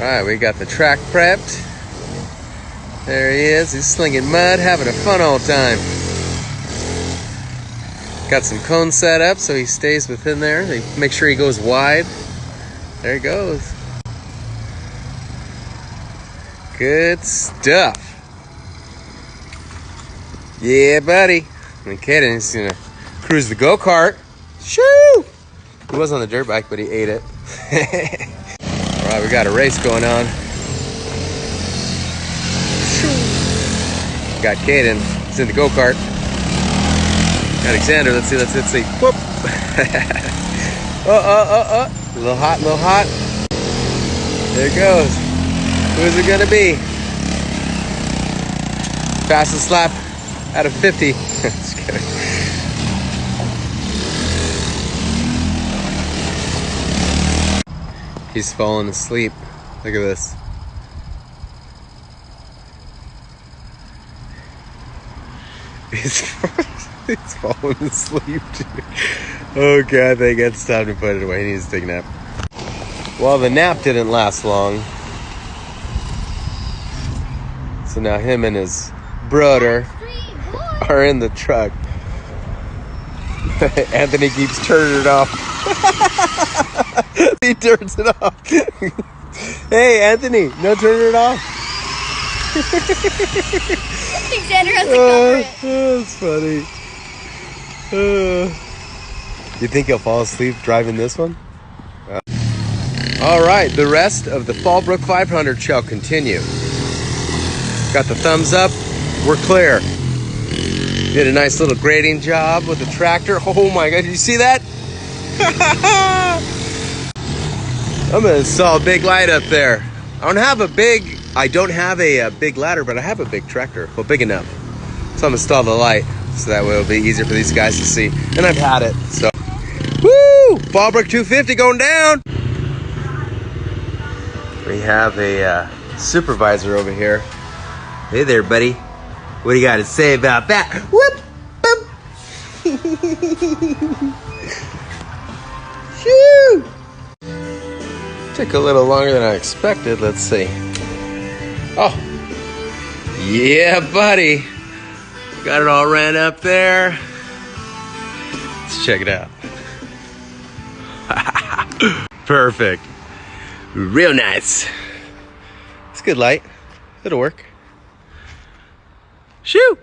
Alright, we got the track prepped. There he is. He's slinging mud, having a fun old time. Got some cones set up so he stays within there. They make sure he goes wide. There he goes. Good stuff. Yeah, buddy. And Kaden's gonna cruise the go-kart. Shoo! He was on the dirt bike, but he ate it. Alright, we got a race going on. Got Kaden. He's in the go-kart. Alexander, let's see. Whoop! A little hot. There it goes. Who's it gonna be? Fastest lap out of 50. Just kidding. He's falling asleep. Look at this. He's falling asleep, dude. Okay, I think it's time to put it away. He needs to take a nap. Well, the nap didn't last long. So now him and his brother are in the truck. Anthony keeps turning it off. He turns it off. Hey, Anthony, no turning it off. Alexander has to cover it. That's funny. You think he'll fall asleep driving this one? All right, the rest of the Fallbrook 500 shall continue. Got the thumbs up. We're clear. Did a nice little grading job with the tractor. Oh my God, did you see that? I'm gonna install a big light up there. I don't have a big ladder, but I have a big tractor. Well, big enough. So I'm gonna install the light so that way it'll be easier for these guys to see. And I've had it, so. Woo! Fallbrook 250 going down. We have a supervisor over here. Hey there, buddy. What do you got to say about that? Whoop! Boop. Shoo! Took a little longer than I expected. Let's see. Oh, yeah, buddy. Got it all ran up there. Let's check it out. Perfect. Real nice. It's good light. It'll work. Shoo!